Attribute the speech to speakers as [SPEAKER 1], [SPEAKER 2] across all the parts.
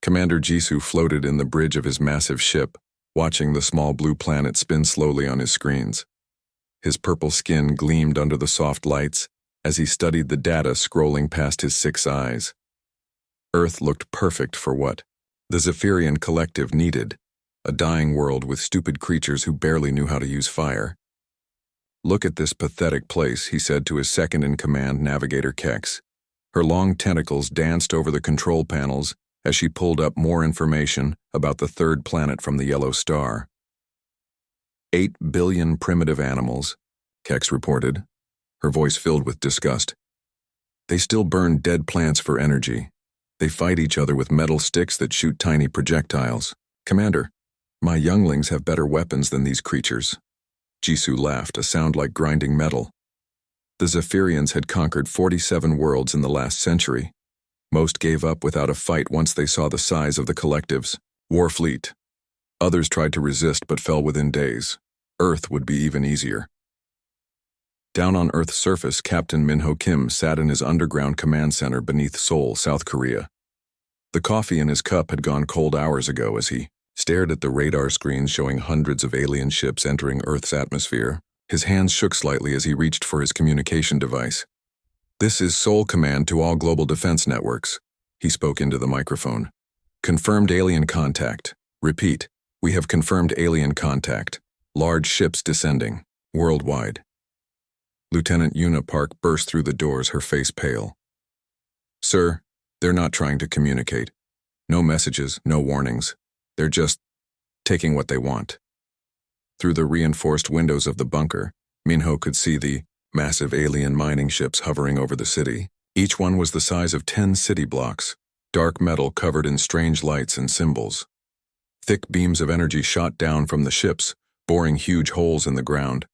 [SPEAKER 1] Commander Jisoo floated in the bridge of his massive ship, watching the small blue planet spin slowly on his screens. His purple skin gleamed under the soft lights as he studied the data scrolling past his 6 eyes. Earth looked perfect for what the Zephyrian collective needed, a dying world with stupid creatures who barely knew how to use fire. "Look at this pathetic place," he said to his second-in-command, Navigator Kex. Her long tentacles danced over the control panels as she pulled up more information about the third planet from the yellow star. 8 billion primitive animals, Kex reported, her voice filled with disgust. They still burn dead plants for energy. They fight each other with metal sticks that shoot tiny projectiles. "Commander, my younglings have better weapons than these creatures." Jisoo laughed, a sound like grinding metal. The Zephyrians had conquered 47 worlds in the last century. Most gave up without a fight once they saw the size of the collective's war fleet. Others tried to resist but fell within days. Earth would be even easier. Down on Earth's surface, Captain Minho Kim sat in his underground command center beneath Seoul, South Korea. The coffee in his cup had gone cold hours ago as he stared at the radar screens showing hundreds of alien ships entering Earth's atmosphere. His hands shook slightly as he reached for his communication device. "This is Seoul Command to all global defense networks," he spoke into the microphone. "Confirmed alien contact. Repeat, we have confirmed alien contact. Large ships descending. Worldwide." Lieutenant Yuna Park burst through the doors, her face pale. "Sir, they're not trying to communicate. No messages, no warnings. They're just taking what they want." Through the reinforced windows of the bunker, Minho could see the massive alien mining ships hovering over the city. Each one was the size of 10 city blocks, dark metal covered in strange lights and symbols. Thick beams of energy shot down from the ships, boring huge holes in the ground.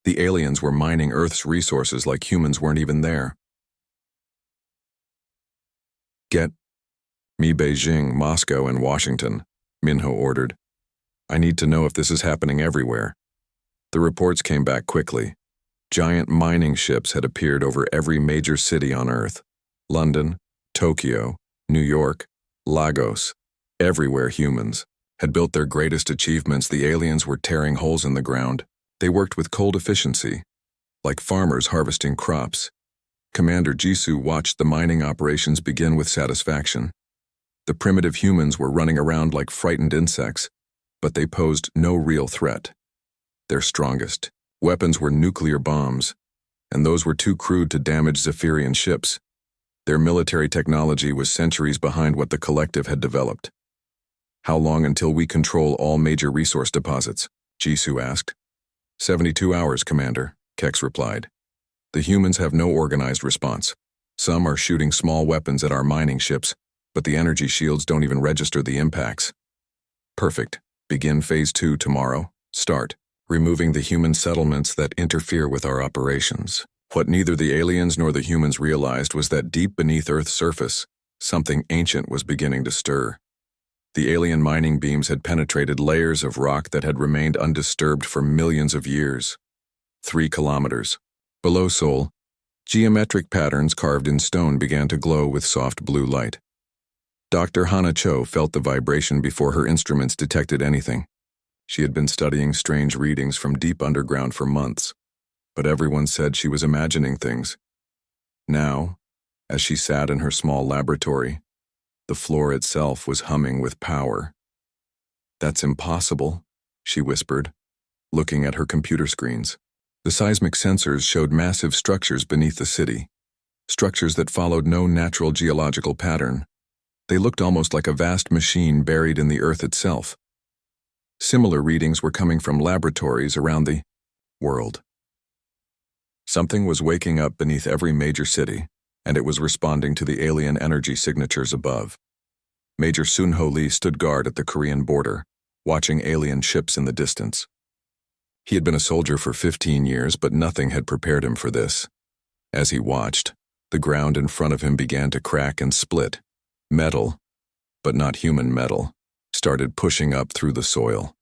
[SPEAKER 1] The aliens were mining Earth's resources like humans weren't even there. "Get me Beijing, Moscow, and Washington," Minho ordered. "I need to know if this is happening everywhere." The reports came back quickly. Giant mining ships had appeared over every major city on Earth. London, Tokyo, New York, Lagos. Everywhere humans had built their greatest achievements, the aliens were tearing holes in the ground. They worked with cold efficiency, like farmers harvesting crops. Commander Jisoo watched the mining operations begin with satisfaction. The primitive humans were running around like frightened insects, but they posed no real threat. Their strongest weapons were nuclear bombs, and those were too crude to damage Zephyrian ships. Their military technology was centuries behind what the collective had developed. "How long until we control all major resource deposits?" Jisoo asked. 72 hours, Commander, Kex replied. "The humans have no organized response. Some are shooting small weapons at our mining ships, but the energy shields don't even register the impacts." "Perfect. Begin Phase 2 tomorrow. Start removing the human settlements that interfere with our operations." What neither the aliens nor the humans realized was that deep beneath Earth's surface, something ancient was beginning to stir. The alien mining beams had penetrated layers of rock that had remained undisturbed for millions of years. 3 kilometers below Seoul, geometric patterns carved in stone began to glow with soft blue light. Dr. Hana Cho felt the vibration before her instruments detected anything. She had been studying strange readings from deep underground for months, but everyone said she was imagining things. Now, as she sat in her small laboratory, the floor itself was humming with power. "That's impossible," she whispered, looking at her computer screens. The seismic sensors showed massive structures beneath the city, structures that followed no natural geological pattern. They looked almost like a vast machine buried in the Earth itself. Similar readings were coming from laboratories around the world. Something was waking up beneath every major city, and it was responding to the alien energy signatures above. Major Sun-Ho Lee stood guard at the Korean border, watching alien ships in the distance. He had been a soldier for 15 years, but nothing had prepared him for this. As he watched, the ground in front of him began to crack and split. Metal, but not human metal, started pushing up through the soil.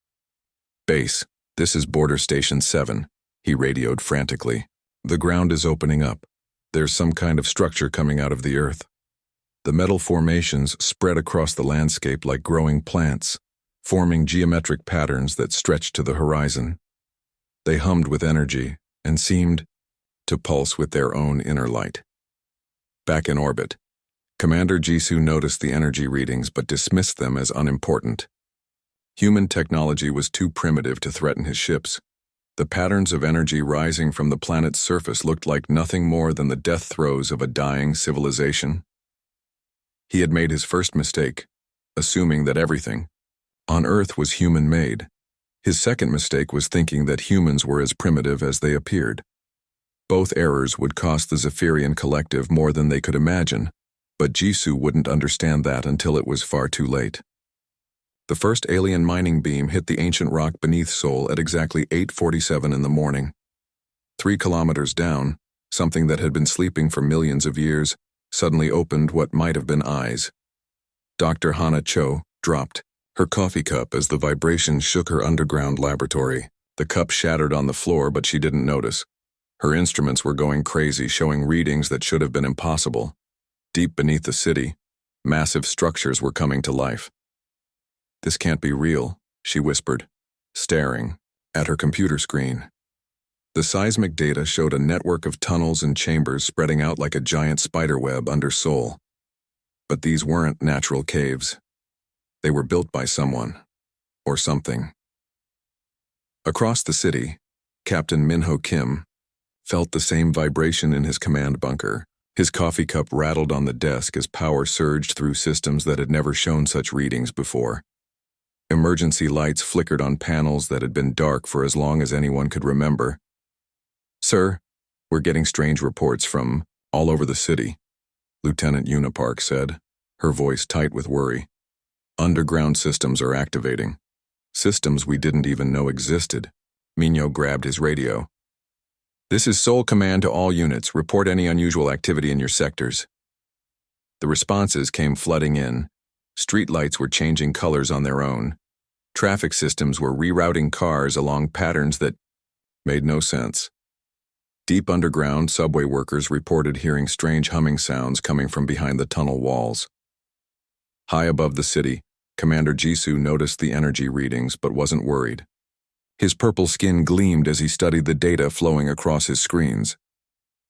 [SPEAKER 1] "Base, this is Border Station 7, he radioed frantically. "The ground is opening up. There's some kind of structure coming out of the Earth." The metal formations spread across the landscape like growing plants, forming geometric patterns that stretched to the horizon. They hummed with energy and seemed to pulse with their own inner light. Back in orbit, Commander Jisoo noticed the energy readings but dismissed them as unimportant. Human technology was too primitive to threaten his ships. The patterns of energy rising from the planet's surface looked like nothing more than the death throes of a dying civilization. He had made his first mistake, assuming that everything on Earth was human-made. His second mistake was thinking that humans were as primitive as they appeared. Both errors would cost the Zephyrian collective more than they could imagine, but Jisoo wouldn't understand that until it was far too late. The first alien mining beam hit the ancient rock beneath Seoul at exactly 8:47 in the morning. 3 kilometers down, something that had been sleeping for millions of years suddenly opened what might have been eyes. Dr. Hana Cho dropped her coffee cup as the vibration shook her underground laboratory. The cup shattered on the floor, but she didn't notice. Her instruments were going crazy, showing readings that should have been impossible. Deep beneath the city, massive structures were coming to life. "This can't be real," she whispered, staring at her computer screen. The seismic data showed a network of tunnels and chambers spreading out like a giant spiderweb under Seoul. But these weren't natural caves. They were built by someone, or something. Across the city, Captain Minho Kim felt the same vibration in his command bunker. His coffee cup rattled on the desk as power surged through systems that had never shown such readings before. Emergency lights flickered on panels that had been dark for as long as anyone could remember. "Sir, we're getting strange reports from all over the city," Lieutenant Unipark said, her voice tight with worry. "Underground systems are activating. Systems we didn't even know existed." Minho grabbed his radio. "This is Seoul Command to all units. Report any unusual activity in your sectors." The responses came flooding in. Streetlights were changing colors on their own. Traffic systems were rerouting cars along patterns that made no sense. Deep underground, subway workers reported hearing strange humming sounds coming from behind the tunnel walls. High above the city, Commander Jisoo noticed the energy readings but wasn't worried. His purple skin gleamed as he studied the data flowing across his screens.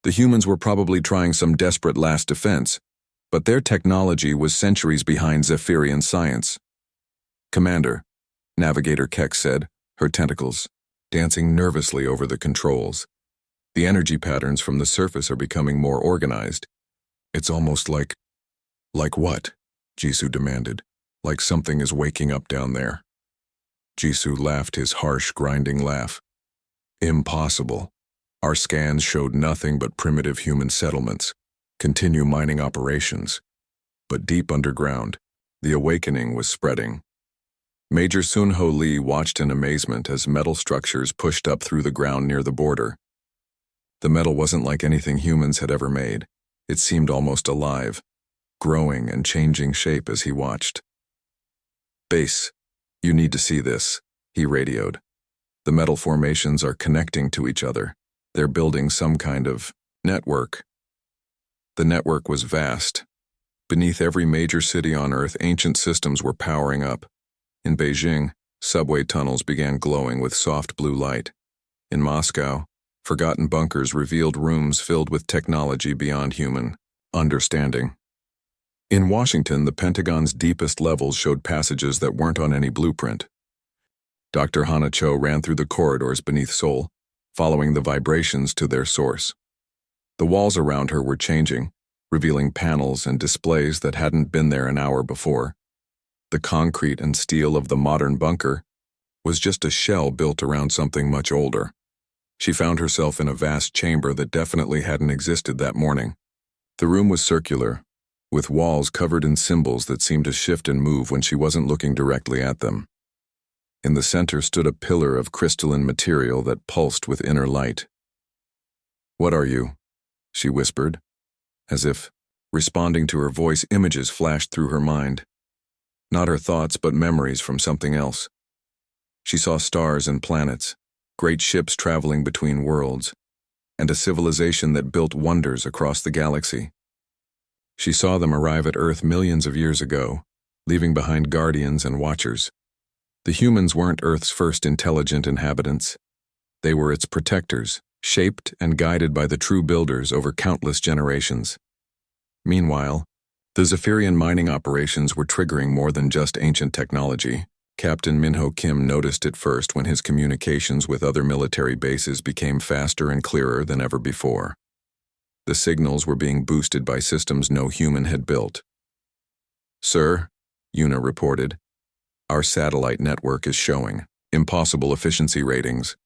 [SPEAKER 1] The humans were probably trying some desperate last defense, but their technology was centuries behind Zephyrian science. "Commander," Navigator Keck said, her tentacles dancing nervously over the controls. "The energy patterns from the surface are becoming more organized. It's almost like..." "Like what?" Jisoo demanded. "Like something is waking up down there." Jisoo laughed his harsh, grinding laugh. "Impossible. Our scans showed nothing but primitive human settlements. Continue mining operations." But deep underground, the awakening was spreading. Major Sunho Lee watched in amazement as metal structures pushed up through the ground near the border. The metal wasn't like anything humans had ever made. It seemed almost alive, growing and changing shape as he watched. "Base, you need to see this," he radioed. "The metal formations are connecting to each other. They're building some kind of network." The network was vast. Beneath every major city on Earth, ancient systems were powering up. In Beijing, subway tunnels began glowing with soft blue light. In Moscow, forgotten bunkers revealed rooms filled with technology beyond human understanding. In Washington, the Pentagon's deepest levels showed passages that weren't on any blueprint. Dr. Hana Cho ran through the corridors beneath Seoul, following the vibrations to their source. The walls around her were changing, revealing panels and displays that hadn't been there an hour before. The concrete and steel of the modern bunker was just a shell built around something much older. She found herself in a vast chamber that definitely hadn't existed that morning. The room was circular, with walls covered in symbols that seemed to shift and move when she wasn't looking directly at them. In the center stood a pillar of crystalline material that pulsed with inner light. "What are you?" she whispered. As if responding to her voice, images flashed through her mind. Not her thoughts, but memories from something else. She saw stars and planets, great ships traveling between worlds, and a civilization that built wonders across the galaxy. She saw them arrive at Earth millions of years ago, leaving behind guardians and watchers. The humans weren't Earth's first intelligent inhabitants. They were its protectors, shaped and guided by the true builders over countless generations. Meanwhile, the Zephyrian mining operations were triggering more than just ancient technology. Captain Minho Kim noticed it first when his communications with other military bases became faster and clearer than ever before. The signals were being boosted by systems no human had built. "Sir," Yuna reported, "our satellite network is showing impossible efficiency ratings.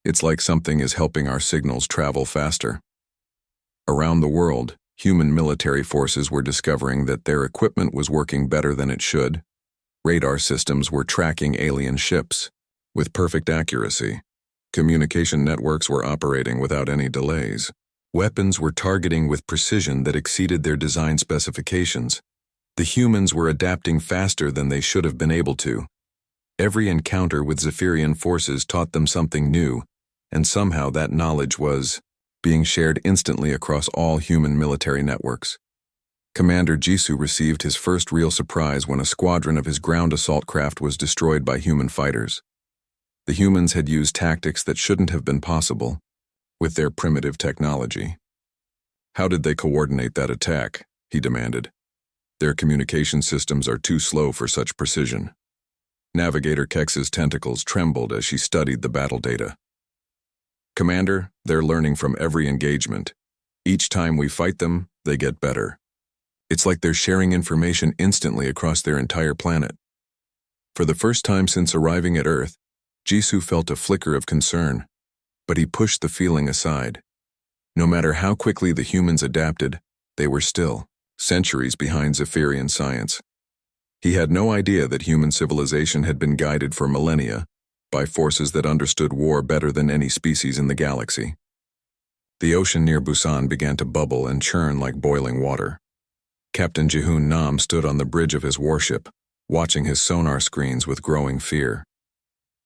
[SPEAKER 1] It's like something is helping our signals travel faster." Around the world, human military forces were discovering that their equipment was working better than it should. Radar systems were tracking alien ships with perfect accuracy. Communication networks were operating without any delays. Weapons were targeting with precision that exceeded their design specifications. The humans were adapting faster than they should have been able to. Every encounter with Zephyrian forces taught them something new, and somehow that knowledge was being shared instantly across all human military networks. Commander Jisoo received his first real surprise when a squadron of his ground assault craft was destroyed by human fighters. The humans had used tactics that shouldn't have been possible, with their primitive technology. "How did they coordinate that attack?" he demanded. "Their communication systems are too slow for such precision." Navigator Kex's tentacles trembled as she studied the battle data. "Commander, they're learning from every engagement. Each time we fight them, they get better. It's like they're sharing information instantly across their entire planet." For the first time since arriving at Earth, Jisoo felt a flicker of concern, but he pushed the feeling aside. No matter how quickly the humans adapted, they were still centuries behind Zephyrian science. He had no idea that human civilization had been guided for millennia by forces that understood war better than any species in the galaxy. The ocean near Busan began to bubble and churn like boiling water. Captain Jihoon Nam stood on the bridge of his warship, watching his sonar screens with growing fear.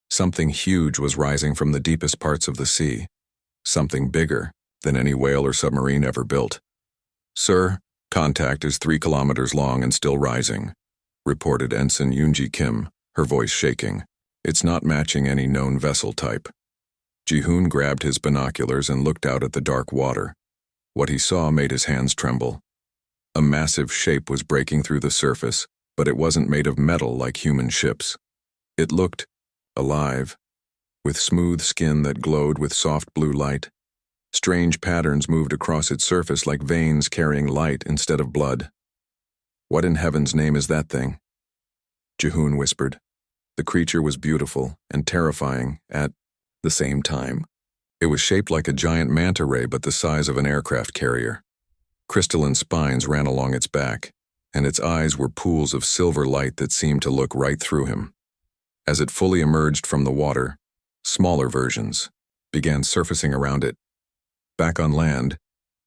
[SPEAKER 1] Something huge was rising from the deepest parts of the sea, something bigger than any whale or submarine ever built. "Sir, contact is 3 kilometers long and still rising," reported Ensign Yoonji Kim, her voice shaking. "It's not matching any known vessel type." Jihoon grabbed his binoculars and looked out at the dark water. What he saw made his hands tremble. A massive shape was breaking through the surface, but it wasn't made of metal like human ships. It looked alive, with smooth skin that glowed with soft blue light. Strange patterns moved across its surface like veins carrying light instead of blood. "What in heaven's name is that thing?" Jihoon whispered. The creature was beautiful and terrifying at the same time. It was shaped like a giant manta ray but the size of an aircraft carrier. Crystalline spines ran along its back, and its eyes were pools of silver light that seemed to look right through him. As it fully emerged from the water, smaller versions began surfacing around it. Back on land,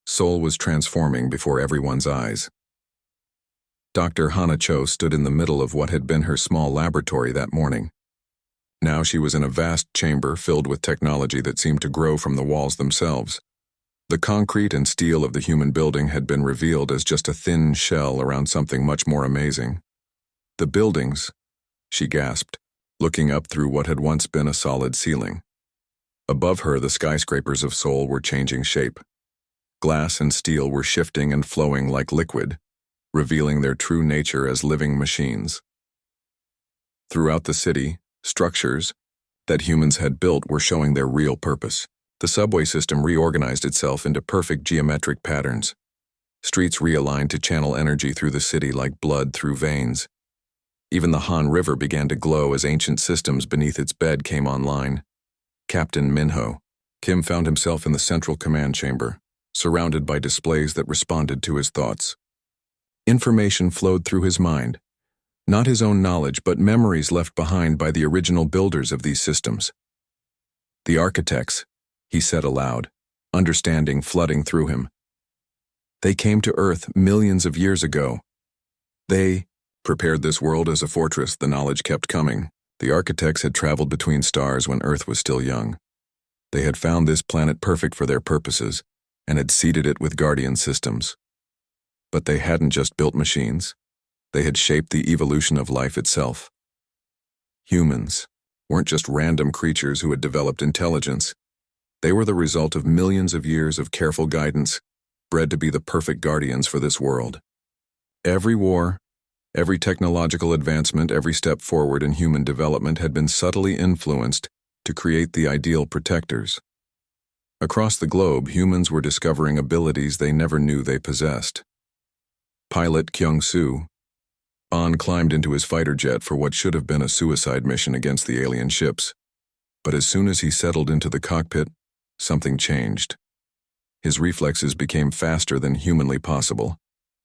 [SPEAKER 1] Seoul was transforming before everyone's eyes. Dr. Hanacho stood in the middle of what had been her small laboratory that morning. Now she was in a vast chamber filled with technology that seemed to grow from the walls themselves. The concrete and steel of the human building had been revealed as just a thin shell around something much more amazing. "The buildings," she gasped, looking up through what had once been a solid ceiling. Above her, the skyscrapers of Seoul were changing shape. Glass and steel were shifting and flowing like liquid, revealing their true nature as living machines. Throughout the city, structures that humans had built were showing their real purpose. The subway system reorganized itself into perfect geometric patterns. Streets realigned to channel energy through the city like blood through veins. Even the Han River began to glow as ancient systems beneath its bed came online. Captain Minho Kim found himself in the central command chamber, surrounded by displays that responded to his thoughts. Information flowed through his mind, not his own knowledge but memories left behind by the original builders of these systems. "The architects," he said aloud, understanding flooding through him. "They came to Earth millions of years ago. They prepared this world as a fortress." The knowledge kept coming. The architects had traveled between stars when Earth was still young. They had found this planet perfect for their purposes and had seeded it with guardian systems. But they hadn't just built machines. They had shaped the evolution of life itself. Humans weren't just random creatures who had developed intelligence. They were the result of millions of years of careful guidance, bred to be the perfect guardians for this world. Every war, every technological advancement, every step forward in human development had been subtly influenced to create the ideal protectors. Across the globe, humans were discovering abilities they never knew they possessed. Pilot Kyung-soo climbed into his fighter jet for what should have been a suicide mission against the alien ships. But as soon as he settled into the cockpit, something changed. His reflexes became faster than humanly possible.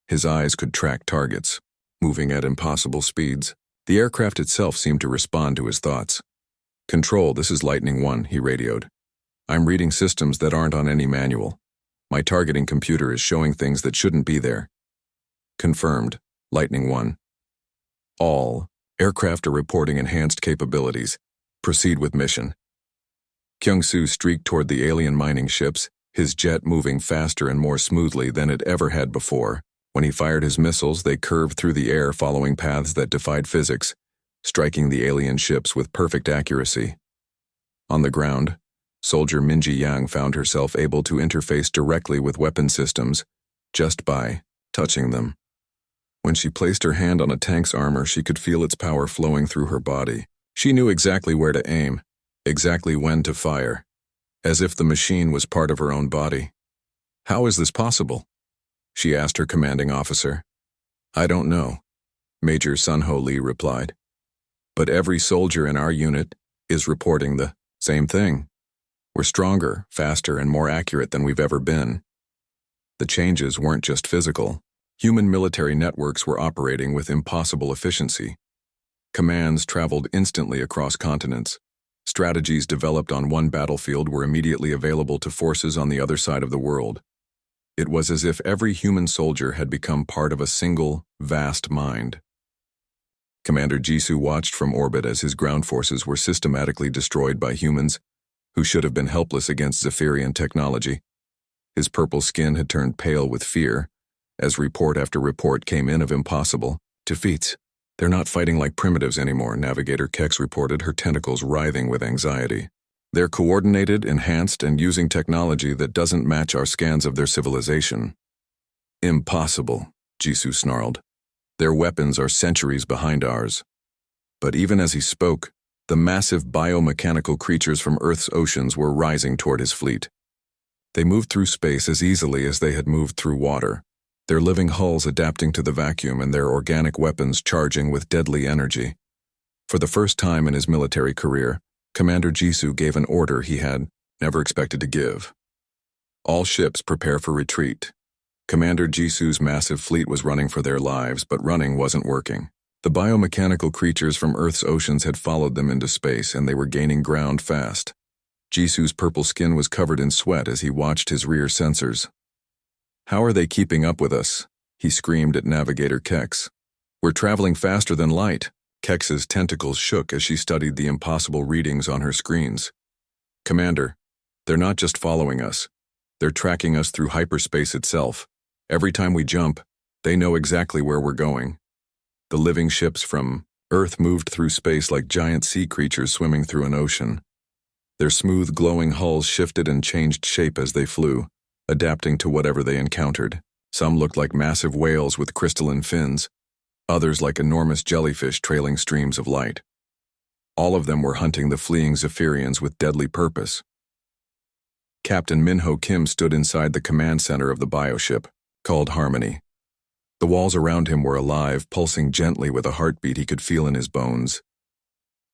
[SPEAKER 1] His eyes could track targets, moving at impossible speeds. The aircraft itself seemed to respond to his thoughts. "Control, this is Lightning 1, he radioed. "I'm reading systems that aren't on any manual. My targeting computer is showing things that shouldn't be there." "Confirmed, Lightning 1. All aircraft are reporting enhanced capabilities. Proceed with mission." Kyung-soo streaked toward the alien mining ships, his jet moving faster and more smoothly than it ever had before. When he fired his missiles, they curved through the air following paths that defied physics, striking the alien ships with perfect accuracy. On the ground, soldier Minji Yang found herself able to interface directly with weapon systems just by touching them. When she placed her hand on a tank's armor, she could feel its power flowing through her body. She knew exactly where to aim, exactly when to fire, as if the machine was part of her own body. "How is this possible?" she asked her commanding officer. "I don't know," Major Sun-Ho Lee replied. "But every soldier in our unit is reporting the same thing. We're stronger, faster, and more accurate than we've ever been." The changes weren't just physical. Human military networks were operating with impossible efficiency. Commands traveled instantly across continents. Strategies developed on one battlefield were immediately available to forces on the other side of the world. It was as if every human soldier had become part of a single, vast mind. Commander Jisoo watched from orbit as his ground forces were systematically destroyed by humans who should have been helpless against Zephyrian technology. His purple skin had turned pale with fear, as report after report came in of impossible defeats. "They're not fighting like primitives anymore," Navigator Kex reported, her tentacles writhing with anxiety. "They're coordinated, enhanced, and using technology that doesn't match our scans of their civilization." "Impossible," Jisoo snarled. "Their weapons are centuries behind ours." But even as he spoke, the massive biomechanical creatures from Earth's oceans were rising toward his fleet. They moved through space as easily as they had moved through water, their living hulls adapting to the vacuum and their organic weapons charging with deadly energy. For the first time in his military career, Commander Jisoo gave an order he had never expected to give. "All ships prepare for retreat." Commander Jisoo's massive fleet was running for their lives, but running wasn't working. The biomechanical creatures from Earth's oceans had followed them into space, and they were gaining ground fast. Jisoo's purple skin was covered in sweat as he watched his rear sensors. "How are they keeping up with us?" he screamed at Navigator Kex. "We're traveling faster than light." Kex's tentacles shook as she studied the impossible readings on her screens. "Commander, they're not just following us. They're tracking us through hyperspace itself. Every time we jump, they know exactly where we're going." The living ships from Earth moved through space like giant sea creatures swimming through an ocean. Their smooth, glowing hulls shifted and changed shape as they flew, adapting to whatever they encountered. Some looked like massive whales with crystalline fins, others like enormous jellyfish trailing streams of light. All of them were hunting the fleeing Zephyrians with deadly purpose. Captain Minho Kim stood inside the command center of the bioship, called Harmony. The walls around him were alive, pulsing gently with a heartbeat he could feel in his bones.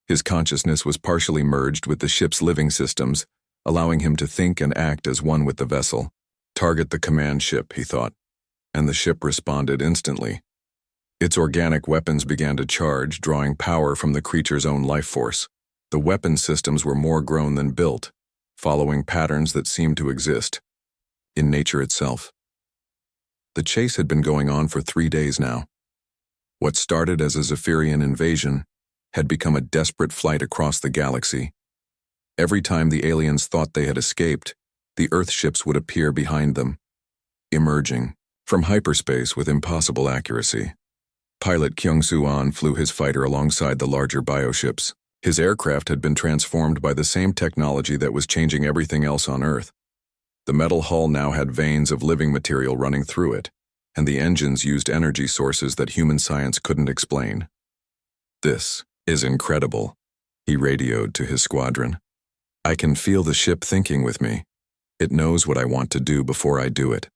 [SPEAKER 1] His consciousness was partially merged with the ship's living systems, allowing him to think and act as one with the vessel. "Target the command ship," he thought, and the ship responded instantly. Its organic weapons began to charge, drawing power from the creature's own life force. The weapon systems were more grown than built, following patterns that seemed to exist in nature itself. The chase had been going on for 3 days now. What started as a Zephyrian invasion had become a desperate flight across the galaxy. Every time the aliens thought they had escaped, the Earth ships would appear behind them, emerging, from hyperspace with impossible accuracy. Pilot Kyung-Soo-an flew his fighter alongside the larger bioships. His aircraft had been transformed by the same technology that was changing everything else on Earth. The metal hull now had veins of living material running through it, and the engines used energy sources that human science couldn't explain. "This is incredible," he radioed to his squadron. "I can feel the ship thinking with me. It knows what I want to do before I do it."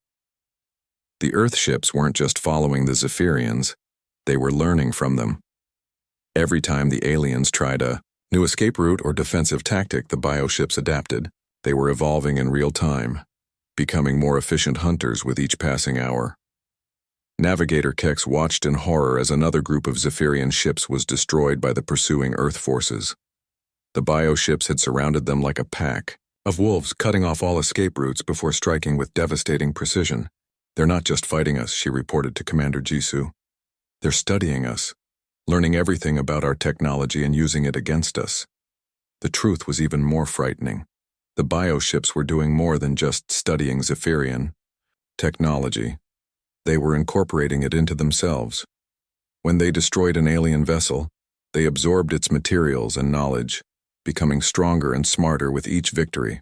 [SPEAKER 1] The Earth ships weren't just following the Zephyrians, they were learning from them. Every time the aliens tried a new escape route or defensive tactic, the bioships adapted. They were evolving in real time, becoming more efficient hunters with each passing hour. Navigator Kex watched in horror as another group of Zephyrian ships was destroyed by the pursuing Earth forces. The bioships had surrounded them like a pack of wolves, cutting off all escape routes before striking with devastating precision. "They're not just fighting us," she reported to Commander Jisoo. "They're studying us, learning everything about our technology and using it against us." The truth was even more frightening. The bioships were doing more than just studying Zephyrian technology. They were incorporating it into themselves. When they destroyed an alien vessel, they absorbed its materials and knowledge, becoming stronger and smarter with each victory.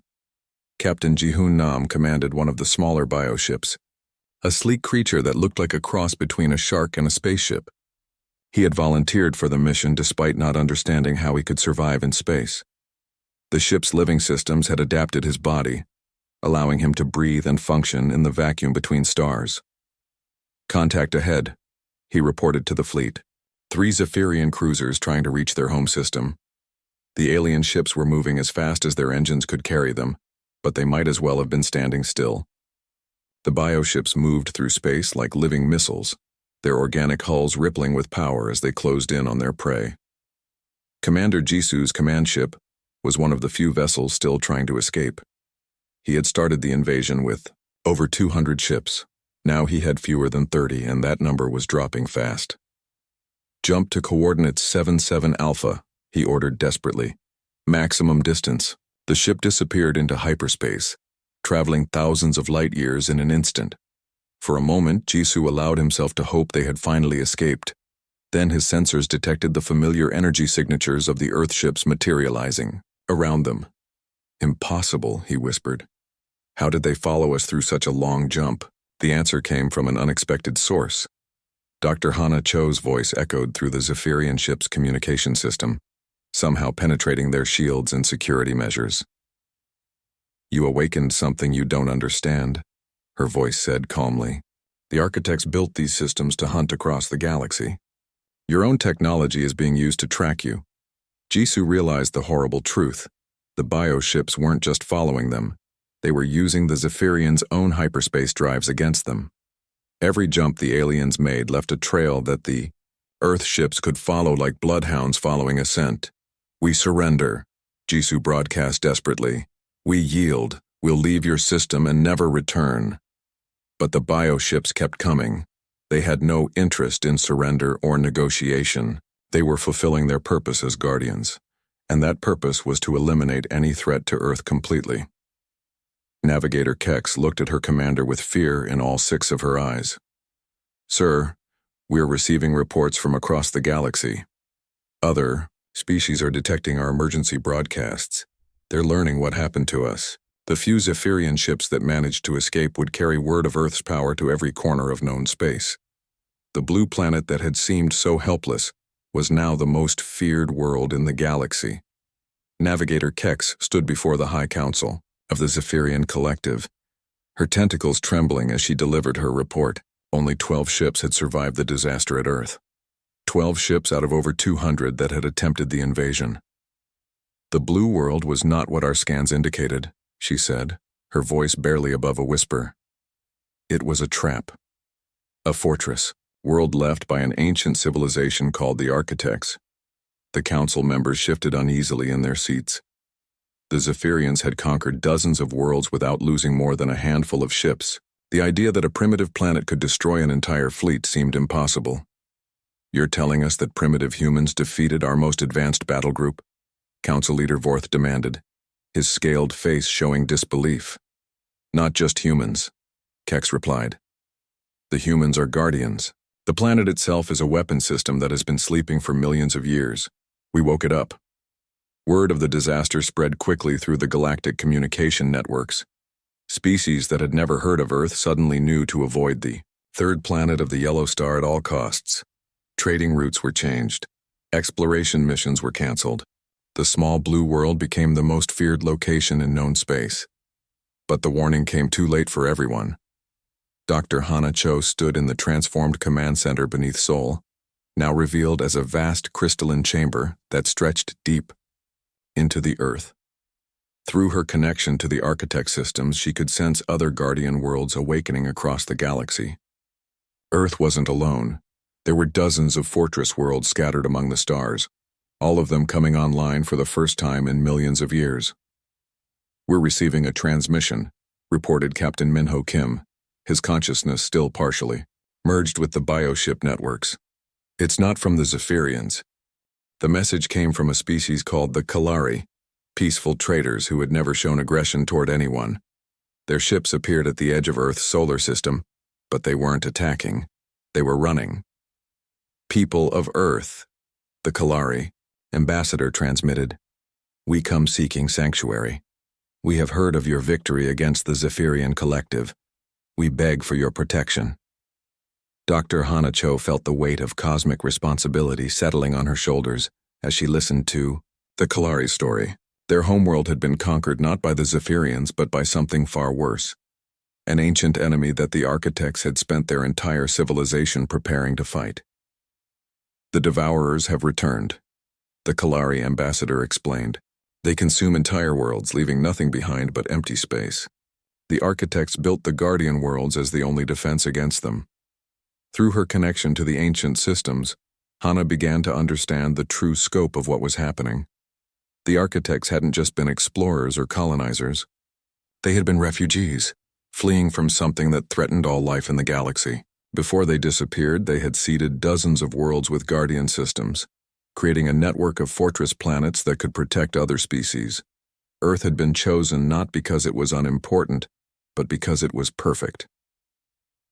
[SPEAKER 1] Captain Ji-hoon Nam commanded one of the smaller bioships, a sleek creature that looked like a cross between a shark and a spaceship. He had volunteered for the mission despite not understanding how he could survive in space. The ship's living systems had adapted his body, allowing him to breathe and function in the vacuum between stars. "Contact ahead," he reported to the fleet. 3 Zephyrian cruisers trying to reach their home system. The alien ships were moving as fast as their engines could carry them, but they might as well have been standing still. The bioships moved through space like living missiles, their organic hulls rippling with power as they closed in on their prey. Commander Jisoo's command ship was one of the few vessels still trying to escape. He had started the invasion with over 200 ships. Now he had fewer than 30, and that number was dropping fast. "Jump to coordinates 77 Alpha, he ordered desperately. "Maximum distance." The ship disappeared into hyperspace, traveling thousands of light years in an instant. For a moment, Jisoo allowed himself to hope they had finally escaped. Then his sensors detected the familiar energy signatures of the Earth ships materializing around them. "Impossible," he whispered. "How did they follow us through such a long jump?" The answer came from an unexpected source. Dr. Hana Cho's voice echoed through the Zephyrian ship's communication system, somehow penetrating their shields and security measures. "You awakened something you don't understand," her voice said calmly. "The architects built these systems to hunt across the galaxy. Your own technology is being used to track you." Jisoo realized the horrible truth. The bioships weren't just following them. They were using the Zephyrians' own hyperspace drives against them. Every jump the aliens made left a trail that the Earth ships could follow like bloodhounds following a scent. "We surrender," Jisoo broadcast desperately. "We yield. We'll leave your system and never return." But the bioships kept coming. They had no interest in surrender or negotiation. They were fulfilling their purpose as guardians, and that purpose was to eliminate any threat to Earth completely. Navigator Kex looked at her commander with fear in all 6 of her eyes. "Sir, we're receiving reports from across the galaxy. Other species are detecting our emergency broadcasts. They're learning what happened to us. The few Zephyrian ships that managed to escape would carry word of Earth's power to every corner of known space. The blue planet that had seemed so helpless was now the most feared world in the galaxy." Navigator Kex stood before the High Council of the Zephyrian Collective, her tentacles trembling as she delivered her report. Only 12 ships had survived the disaster at Earth. 12 ships out of over 200 that had attempted the invasion. "The blue world was not what our scans indicated," she said, her voice barely above a whisper. "It was a trap. A fortress, world left by an ancient civilization called the Architects." The council members shifted uneasily in their seats. The Zephyrians had conquered dozens of worlds without losing more than a handful of ships. The idea that a primitive planet could destroy an entire fleet seemed impossible. "You're telling us that primitive humans defeated our most advanced battle group?" Council Leader Vorth demanded, his scaled face showing disbelief. "Not just humans," Kex replied. The humans are guardians. The planet itself is a weapon system that has been sleeping for millions of years. We woke it up. Word of the disaster spread quickly through the galactic communication networks. Species that had never heard of Earth suddenly knew to avoid the third planet of the yellow star at all costs. Trading routes were changed. Exploration missions were canceled. The small blue world became the most feared location in known space. But the warning came too late for everyone. Dr. Hana Cho stood in the transformed command center beneath Seoul, now revealed as a vast crystalline chamber that stretched deep into the Earth. Through her connection to the architect systems, she could sense other guardian worlds awakening across the galaxy. Earth wasn't alone. There were dozens of fortress worlds scattered among the stars, all of them coming online for the first time in millions of years. "We're receiving a transmission," reported Captain Minho Kim, his consciousness still partially merged with the bioship networks. "It's not from the Zephyrians." The message came from a species called the Kalari, peaceful traders who had never shown aggression toward anyone. Their ships appeared at the edge of Earth's solar system, but they weren't attacking. They were running. "People of Earth," the Kalari ambassador transmitted. "We come seeking sanctuary. We have heard of your victory against the Zephyrian collective. We beg for your protection." Dr. Hana Cho felt the weight of cosmic responsibility settling on her shoulders as she listened to the Kalari story. Their homeworld had been conquered not by the Zephyrians but by something far worse, an ancient enemy that the architects had spent their entire civilization preparing to fight. "The Devourers have returned," the Kalari ambassador explained. "They consume entire worlds, leaving nothing behind but empty space. The architects built the guardian worlds as the only defense against them." Through her connection to the ancient systems, Hana began to understand the true scope of what was happening. The architects hadn't just been explorers or colonizers. They had been refugees, fleeing from something that threatened all life in the galaxy. Before they disappeared, they had seeded dozens of worlds with guardian systems, creating a network of fortress planets that could protect other species. Earth had been chosen not because it was unimportant, but because it was perfect.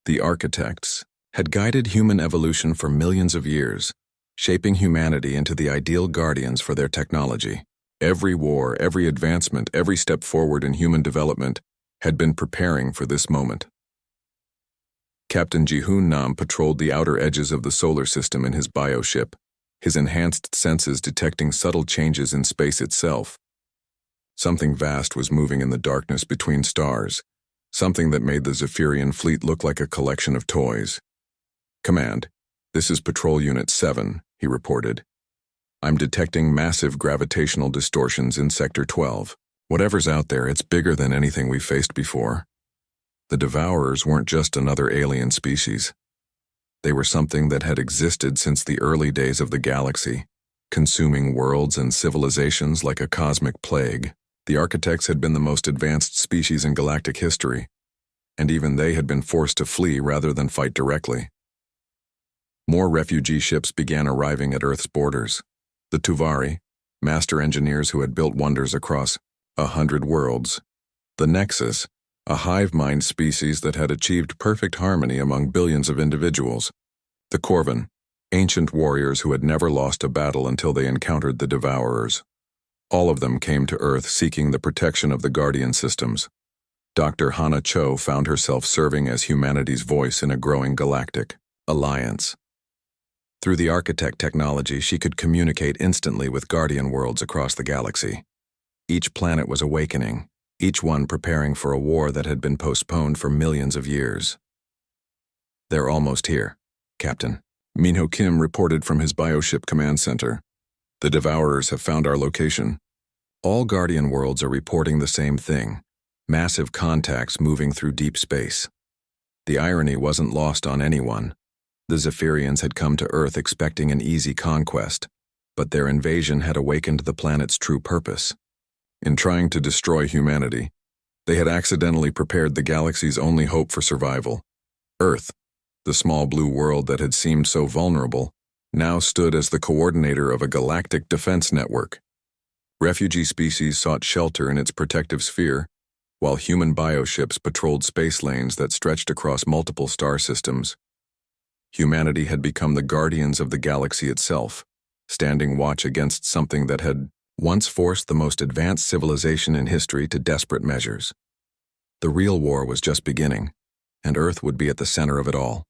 [SPEAKER 1] The architects had guided human evolution for millions of years, shaping humanity into the ideal guardians for their technology. Every war, every advancement, every step forward in human development had been preparing for this moment. Captain Ji-hoon Nam patrolled the outer edges of the solar system in his bioship, his enhanced senses detecting subtle changes in space itself. Something vast was moving in the darkness between stars, something that made the Zephyrian fleet look like a collection of toys. "Command, this is Patrol Unit 7, he reported. "I'm detecting massive gravitational distortions in Sector 12. Whatever's out there, it's bigger than anything we've faced before." The Devourers weren't just another alien species. They were something that had existed since the early days of the galaxy, consuming worlds and civilizations like a cosmic plague. The architects had been the most advanced species in galactic history, and even they had been forced to flee rather than fight directly. More refugee ships began arriving at Earth's borders. The Tuvari, master engineers who had built wonders across 100 worlds. The Nexus, a hive mind species that had achieved perfect harmony among billions of individuals. The Corvin, ancient warriors who had never lost a battle until they encountered the Devourers. All of them came to Earth seeking the protection of the Guardian systems. Dr. Hana Cho found herself serving as humanity's voice in a growing galactic alliance. Through the architect technology, she could communicate instantly with Guardian worlds across the galaxy. Each planet was awakening, each one preparing for a war that had been postponed for millions of years. "They're almost here, Captain," Minho Kim reported from his bioship command center. "The Devourers have found our location." All Guardian worlds are reporting the same thing, massive contacts moving through deep space. The irony wasn't lost on anyone. The Zephyrians had come to Earth expecting an easy conquest, but their invasion had awakened the planet's true purpose. In trying to destroy humanity, they had accidentally prepared the galaxy's only hope for survival. Earth, the small blue world that had seemed so vulnerable, now stood as the coordinator of a galactic defense network. Refugee species sought shelter in its protective sphere, while human bioships patrolled space lanes that stretched across multiple star systems. Humanity had become the guardians of the galaxy itself, standing watch against something that had once forced the most advanced civilization in history to desperate measures. The real war was just beginning, and Earth would be at the center of it all.